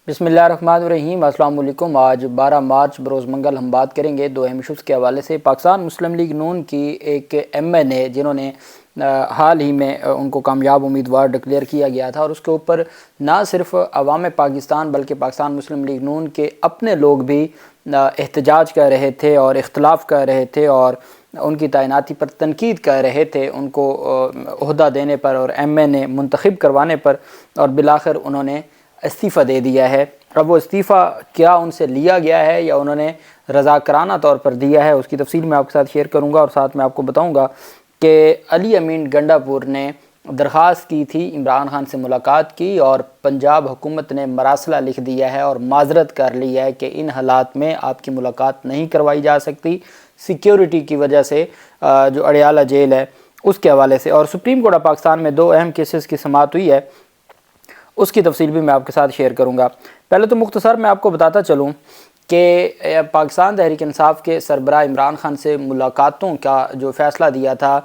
بسم اللہ الرحمن الرحیم۔ السلام علیکم۔ آج 12 مارچ بروز منگل ہم بات کریں گے دو اہم ایشوز کے حوالے سے۔ پاکستان مسلم لیگ نون کی ایک ایم این اے جنہوں نے حال ہی میں ان کو کامیاب امیدوار ڈکلیئر کیا گیا تھا، اور اس کے اوپر نہ صرف عوام پاکستان بلکہ پاکستان مسلم لیگ نون کے اپنے لوگ بھی احتجاج کر رہے تھے اور اختلاف کر رہے تھے اور ان کی تعیناتی پر تنقید کر رہے تھے، ان کو عہدہ دینے پر اور ایم این اے منتخب کروانے پر، اور بالآخر انہوں نے استعفیٰ دے دیا ہے۔ اب وہ استعفیٰ کیا ان سے لیا گیا ہے یا انہوں نے رضاکارانہ طور پر دیا ہے، اس کی تفصیل میں آپ کے ساتھ شیئر کروں گا، اور ساتھ میں آپ کو بتاؤں گا کہ علی امین گنڈا پور نے درخواست کی تھی عمران خان سے ملاقات کی، اور پنجاب حکومت نے مراسلہ لکھ دیا ہے اور معذرت کر لی ہے کہ ان حالات میں آپ کی ملاقات نہیں کروائی جا سکتی سیکیورٹی کی وجہ سے، جو اڈیالہ جیل ہے اس کے حوالے سے۔ اور سپریم کورٹ آف پاکستان میں دو اہم کیسز کی سماعت ہوئی ہے، اس کی تفصیل بھی میں آپ کے ساتھ شیئر کروں گا۔ پہلے تو مختصر میں آپ کو بتاتا چلوں کہ پاکستان تحریک انصاف کے سربراہ عمران خان سے ملاقاتوں کا جو فیصلہ دیا تھا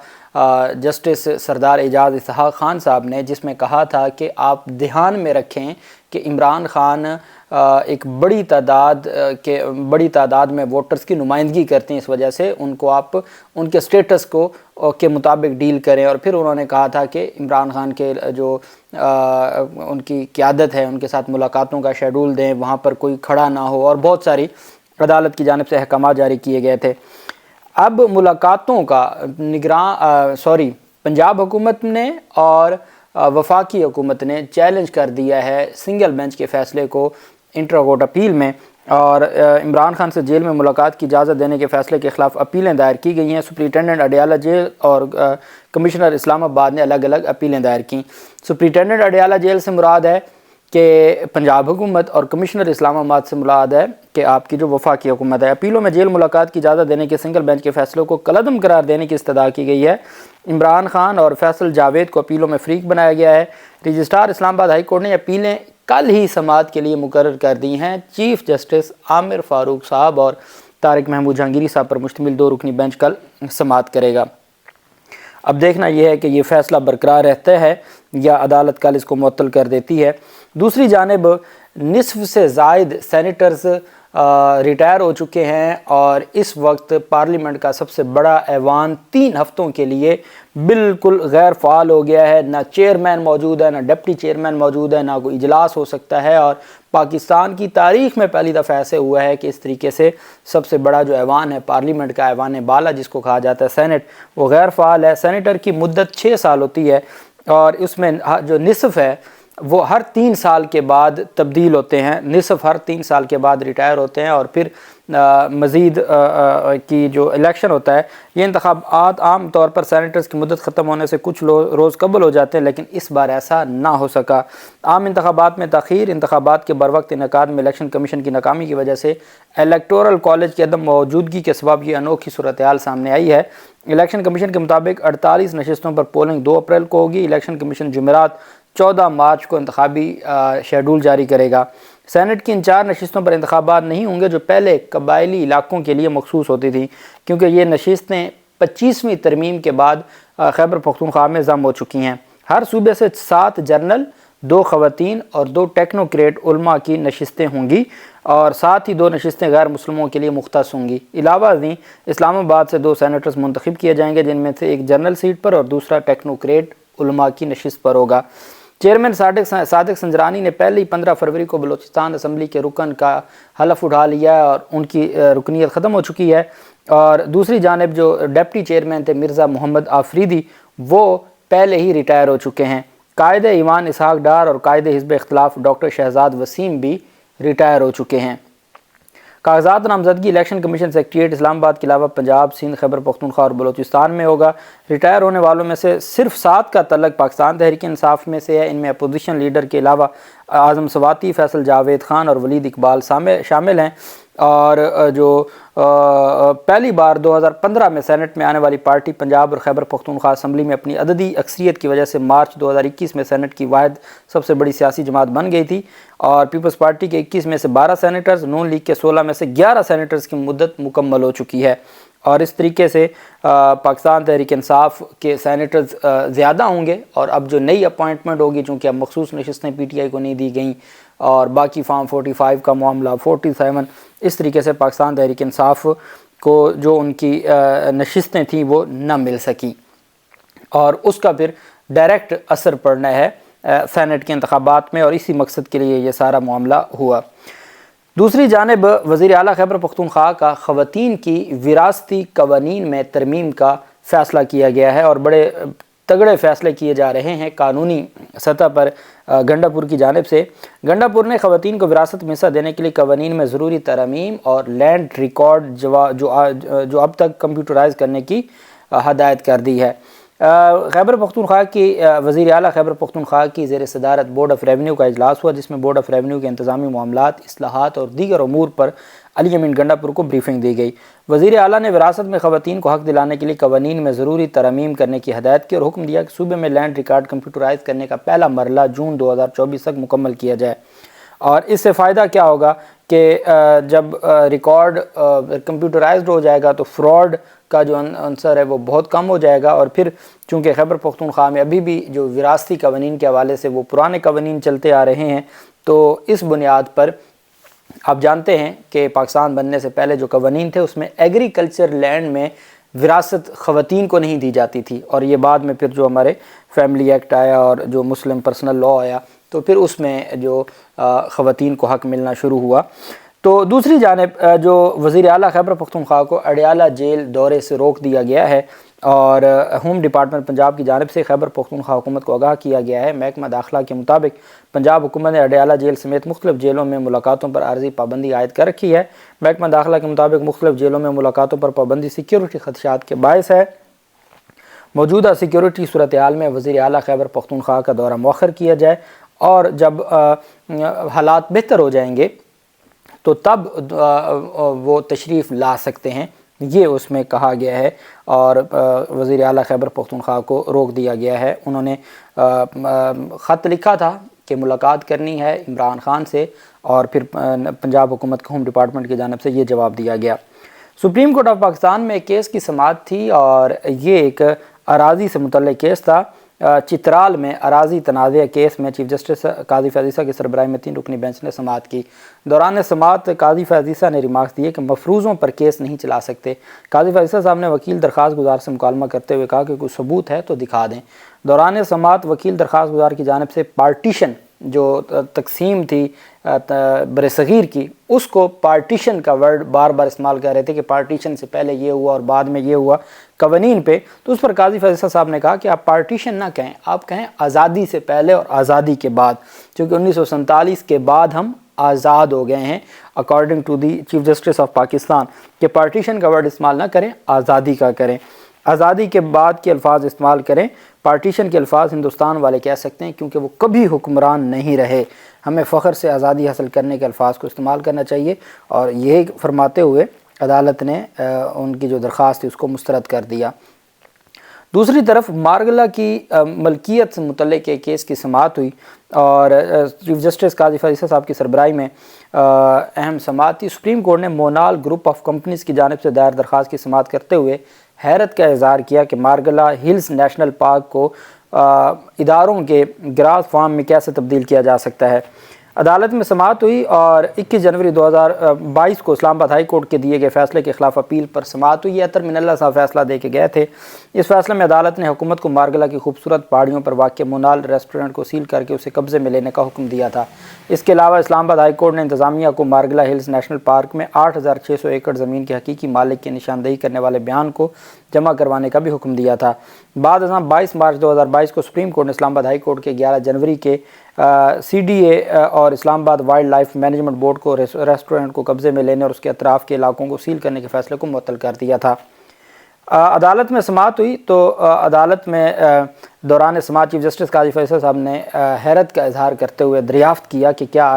جسٹس سردار اعجاز اسحاق خان صاحب نے، جس میں کہا تھا کہ آپ دھیان میں رکھیں کہ عمران خان ایک بڑی تعداد میں ووٹرز کی نمائندگی کرتے ہیں، اس وجہ سے ان کو آپ ان کے سٹیٹس کو کے مطابق ڈیل کریں۔ اور پھر انہوں نے کہا تھا کہ عمران خان کے جو ان کی قیادت ہے ان کے ساتھ ملاقاتوں کا شیڈول دیں، وہاں پر کوئی کھڑا نہ ہو، اور بہت ساری عدالت کی جانب سے احکامات جاری کیے گئے تھے۔ اب ملاقاتوں کا پنجاب حکومت نے اور وفاقی حکومت نے چیلنج کر دیا ہے سنگل بینچ کے فیصلے کو انٹر کورٹ اپیل میں، اور عمران خان سے جیل میں ملاقات کی اجازت دینے کے فیصلے کے خلاف اپیلیں دائر کی گئی ہیں۔ سپرنٹینڈنٹ اڈیالہ جیل اور کمشنر اسلام آباد نے الگ الگ اپیلیں دائر کیں۔ سپرنٹینڈنٹ اڈیالہ جیل سے مراد ہے کہ پنجاب حکومت، اور کمشنر اسلام آباد سے مراد ہے کہ آپ کی جو وفاقی حکومت ہے۔ اپیلوں میں جیل ملاقات کی اجازت دینے کے سنگل بینچ کے فیصلوں کو کالعدم قرار دینے کی استدعا کی گئی ہے۔ عمران خان اور فیصل جاوید کو اپیلوں میں فریق بنایا گیا ہے۔ رجسٹرار اسلام آباد ہائی کورٹ نے اپیلیں کل ہی سماعت کے لیے مقرر کر دی ہیں۔ چیف جسٹس عامر فاروق صاحب اور طارق محمود جہانگیری صاحب پر مشتمل دو رکنی بینچ کل سماعت کرے گا۔ اب دیکھنا یہ ہے کہ یہ فیصلہ برقرار رہتا ہے یا عدالت کل اس کو معطل کر دیتی ہے۔ دوسری جانب نصف سے زائد سینیٹرز ریٹائر ہو چکے ہیں، اور اس وقت پارلیمنٹ کا سب سے ایوان ایوان 3 ہفتوں کے لیے بالکل غیر فعال ہو گیا ہے۔ نہ چیئرمین موجود ہے، نہ ڈپٹی چیئرمین موجود ہے، نہ کوئی اجلاس ہو سکتا ہے، اور پاکستان کی تاریخ میں پہلی دفعہ ایسے ہوا ہے کہ اس طریقے سے سب سے بڑا جو ایوان ہے پارلیمنٹ کا، ایوان بالا جس کو کہا جاتا ہے سینٹ، وہ غیر فعال ہے۔ سینیٹر کی مدت 6 سال ہوتی ہے، اور اس میں جو نصف ہے وہ ہر 3 سال کے بعد تبدیل ہوتے ہیں، نصف ہر 3 سال کے بعد ریٹائر ہوتے ہیں، اور پھر مزید کی جو الیکشن ہوتا ہے، یہ انتخابات عام طور پر سینیٹرز کی مدت ختم ہونے سے کچھ روز قبل ہو جاتے ہیں، لیکن اس بار ایسا نہ ہو سکا۔ عام انتخابات میں تاخیر، انتخابات کے بروقت انعقاد میں الیکشن کمیشن کی ناکامی کی وجہ سے الیکٹورل کالج کی عدم موجودگی کے سبب یہ انوکھی صورتحال سامنے آئی ہے۔ الیکشن کمیشن کے مطابق 48 نشستوں پر پولنگ 2 اپریل کو ہوگی۔ الیکشن کمیشن جمعرات 14 مارچ کو انتخابی شیڈول جاری کرے گا۔ سینٹ کی ان 4 نشستوں پر انتخابات نہیں ہوں گے جو پہلے قبائلی علاقوں کے لیے مخصوص ہوتی تھیں، کیونکہ یہ نشستیں 25ویں ترمیم کے بعد خیبر پختونخوا میں ضم ہو چکی ہیں۔ ہر صوبے سے 7 جرنل، 2 خواتین اور 2 ٹیکنوکریٹ علماء کی نشستیں ہوں گی، اور ساتھ ہی 2 نشستیں غیر مسلموں کے لیے مختص ہوں گی۔ علاوہ ازیں اسلام آباد سے 2 سینیٹرز منتخب کیے جائیں گے، جن میں سے ایک جرنل سیٹ پر اور دوسرا ٹیکنوکریٹ علماء کی نشست پر ہوگا۔ چیئرمین صادق سنجرانی نے پہلے ہی 15 فروری کو بلوچستان اسمبلی کے رکن کا حلف اٹھا لیا ہے، اور ان کی رکنیت ختم ہو چکی ہے۔ اور دوسری جانب جو ڈپٹی چیئرمین تھے مرزا محمد آفریدی، وہ پہلے ہی ریٹائر ہو چکے ہیں۔ قائد ایوان اسحاق ڈار اور قائد حزب اختلاف ڈاکٹر شہزاد وسیم بھی ریٹائر ہو چکے ہیں۔ کاغذات نامزدگی الیکشن کمیشن سیکریٹریٹ اسلام آباد کے علاوہ پنجاب، سندھ، خیبر پختونخوا اور بلوچستان میں ہوگا۔ ریٹائر ہونے والوں میں سے صرف 7 کا تعلق پاکستان تحریک انصاف میں سے ہے۔ ان میں اپوزیشن لیڈر کے علاوہ اعظم سواتی، فیصل جاوید خان اور ولید اقبال شامل ہیں، اور جو پہلی بار 2015 میں سینٹ میں آنے والی پارٹی پنجاب اور خیبر پختونخوا اسمبلی میں اپنی عددی اکثریت کی وجہ سے مارچ 2021 میں سینٹ کی واحد سب سے بڑی سیاسی جماعت بن گئی تھی، اور پیپلز پارٹی کے 21 میں سے 12 سینیٹرز، نون لیگ کے 16 میں سے 11 سینیٹرز کی مدت مکمل ہو چکی ہے، اور اس طریقے سے پاکستان تحریک انصاف کے سینیٹرز زیادہ ہوں گے۔ اور اب جو نئی اپوائنٹمنٹ ہوگی، چونکہ اب مخصوص نشستیں پی ٹی آئی کو نہیں دی گئیں، اور باقی فارم 45 کا معاملہ 47، اس طریقے سے پاکستان تحریک انصاف کو جو ان کی نشستیں تھیں وہ نہ مل سکی، اور اس کا پھر ڈائریکٹ اثر پڑنا ہے سینٹ کے انتخابات میں، اور اسی مقصد کے لیے یہ سارا معاملہ ہوا۔ دوسری جانب وزیر اعلیٰ خیبر پختونخوا کا خواتین کی وراثتی قوانین میں ترمیم کا فیصلہ کیا گیا ہے، اور بڑے تگڑے فیصلے کیے جا رہے ہیں قانونی سطح پر گنڈا پور کی جانب سے۔ گنڈا پور نے خواتین کو وراثت میں حصہ دینے کے لیے قوانین میں ضروری ترامیم اور لینڈ ریکارڈ جو اب تک کمپیوٹرائز کرنے کی ہدایت کر دی ہے۔ خیبر پختونخوا کی وزیر اعلیٰ خیبر پختونخوا کی زیر صدارت بورڈ آف ریونیو کا اجلاس ہوا، جس میں بورڈ آف ریونیو کے انتظامی معاملات، اصلاحات اور دیگر امور پر علی امین گنڈا پور کو بریفنگ دی گئی۔ وزیر اعلیٰ نے وراثت میں خواتین کو حق دلانے کے لیے قوانین میں ضروری ترامیم کرنے کی ہدایت کی، اور حکم دیا کہ صوبے میں لینڈ ریکارڈ کمپیوٹرائز کرنے کا پہلا مرحلہ جون 2024 تک مکمل کیا جائے۔ اور اس سے فائدہ کیا ہوگا کہ جب ریکارڈ کمپیوٹرائزڈ ہو جائے گا تو فراڈ کا جو عنصر ہے وہ بہت کم ہو جائے گا، اور پھر چونکہ خیبر پختونخوا میں ابھی بھی جو وراثتی قوانین کے حوالے سے وہ پرانے قوانین چلتے آ رہے ہیں، تو اس بنیاد پر آپ جانتے ہیں کہ پاکستان بننے سے پہلے جو قوانین تھے اس میں ایگریکلچر لینڈ میں وراثت خواتین کو نہیں دی جاتی تھی، اور یہ بعد میں پھر جو ہمارے فیملی ایکٹ آیا اور جو مسلم پرسنل لاء آیا تو پھر اس میں جو خواتین کو حق ملنا شروع ہوا۔ تو دوسری جانب جو وزیر اعلیٰ خیبر پختونخوا کو اڈیالہ جیل دورے سے روک دیا گیا ہے، اور ہوم ڈپارٹمنٹ پنجاب کی جانب سے خیبر پختونخوا حکومت کو آگاہ کیا گیا ہے۔ محکمہ داخلہ کے مطابق پنجاب حکومت نے اڈیالہ جیل سمیت مختلف جیلوں میں ملاقاتوں پر عارضی پابندی عائد کر رکھی ہے۔ محکمہ داخلہ کے مطابق مختلف جیلوں میں ملاقاتوں پر پابندی سیکیورٹی خدشات کے باعث ہے۔ موجودہ سیکیورٹی صورتحال میں وزیر اعلیٰ خیبر پختونخوا کا دورہ مؤخر کیا جائے، اور جب حالات بہتر ہو جائیں گے تو تب وہ تشریف لا سکتے ہیں، یہ اس میں کہا گیا ہے، اور وزیر اعلیٰ خیبر پختونخوا کو روک دیا گیا ہے۔ انہوں نے خط لکھا تھا کہ ملاقات کرنی ہے عمران خان سے، اور پھر پنجاب حکومت کے ہوم ڈپارٹمنٹ کی جانب سے یہ جواب دیا گیا۔ سپریم کورٹ آف پاکستان میں ایک کیس کی سماعت تھی، اور یہ ایک اراضی سے متعلق کیس تھا۔ چترال میں اراضی تنازع کیس میں چیف جسٹس قاضی فیض عیسیٰ کی سربراہی میں 3 رکنی بینچ نے سماعت کی۔ دوران سماعت قاضی فیض عیسیٰ نے ریمارکس دیے کہ مفروضوں پر کیس نہیں چلا سکتے۔ قاضی فیض عیسیٰ صاحب نے وکیل درخواست گزار سے مکالمہ کرتے ہوئے کہا کہ کوئی ثبوت ہے تو دکھا دیں۔ دوران سماعت وکیل درخواست گزار کی جانب سے پارٹیشن جو تقسیم تھی برصغیر کی، اس کو پارٹیشن کا ورڈ بار بار استعمال کر رہے تھے کہ پارٹیشن سے پہلے یہ ہوا اور بعد میں یہ ہوا قوانین پہ، تو اس پر قاضی فیض عیسیٰ صاحب نے کہا کہ آپ پارٹیشن نہ کہیں، آپ کہیں آزادی سے پہلے اور آزادی کے بعد، چونکہ 1947 کے بعد ہم آزاد ہو گئے ہیں according to the chief justice of Pakistan, کہ پارٹیشن کا ورڈ استعمال نہ کریں، آزادی کا کریں، آزادی کے بعد کے الفاظ استعمال کریں۔ پارٹیشن کے الفاظ ہندوستان والے کہہ سکتے ہیں کیونکہ وہ کبھی حکمران نہیں رہے، ہمیں فخر سے آزادی حاصل کرنے کے الفاظ کو استعمال کرنا چاہیے، اور یہ فرماتے ہوئے عدالت نے ان کی جو درخواست تھی اس کو مسترد کر دیا۔ دوسری طرف مارگلہ کی ملکیت سے متعلق ایک کیس کی سماعت ہوئی، اور چیف جسٹس قاضی فیض عیسیٰ صاحب کی سربراہی میں اہم سماعت تھی۔ سپریم کورٹ نے مونال گروپ آف کمپنیز کی جانب سے دائر درخواست کی سماعت کرتے ہوئے حیرت کا اظہار کیا کہ مارگلہ ہلز نیشنل پارک کو اداروں کے گراس فارم میں کیسے تبدیل کیا جا سکتا ہے۔ عدالت میں سماعت ہوئی، اور 21 جنوری 2022 کو اسلام آباد ہائی کورٹ کے دیے گئے فیصلے کے خلاف اپیل پر سماعت ہوئی۔ اطہر من اللہ صاحب فیصلہ دے کے گئے تھے۔ اس فیصلے میں عدالت نے حکومت کو مارگلہ کی خوبصورت پہاڑیوں پر واقع مونال ریسٹورنٹ کو سیل کر کے اسے قبضے میں لینے کا حکم دیا تھا۔ اس کے علاوہ اسلام آباد ہائی کورٹ نے انتظامیہ کو مارگلہ ہلز نیشنل پارک میں 8600 ایکڑ زمین کے حقیقی مالک کی نشاندہی کرنے والے بیان کو جمع کروانے کا بھی حکم دیا تھا۔ بعد ازاں 22 مارچ 2022 کو سپریم کورٹ نے اسلام آباد ہائی کورٹ کے 11 جنوری کے CDA اور اسلام آباد وائلڈ لائف مینجمنٹ بورڈ کو ریسٹورنٹ کو قبضے میں لینے اور اس کے اطراف کے علاقوں کو سیل کرنے کے فیصلے کو معطل کر دیا تھا۔ عدالت میں سماعت ہوئی تو عدالت میں دوران سماعت چیف جسٹس قاضی فیض عیسیٰ صاحب نے حیرت کا اظہار کرتے ہوئے دریافت کیا کہ کیا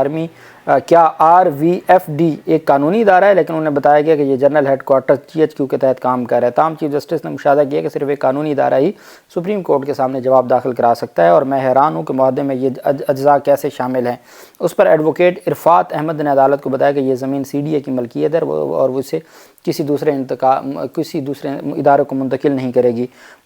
RVFD ایک قانونی ادارہ ہے، لیکن انہوں نے بتایا گیا کہ یہ جنرل ہیڈ کوارٹر GHQ کے تحت کام کر رہا ہے۔ تاہم چیف جسٹس نے مشاہدہ کیا کہ صرف ایک قانونی ادارہ ہی سپریم کورٹ کے سامنے جواب داخل کرا سکتا ہے، اور میں حیران ہوں کہ معاہدے میں یہ اجزاء کیسے شامل ہیں۔ اس پر ایڈوکیٹ عرفات احمد نے عدالت کو بتایا کہ یہ زمین CDA کی ملکیت ہے، اور وہ اسے کسی دوسرے ادارے کو منتقل نہیں کرے گی۔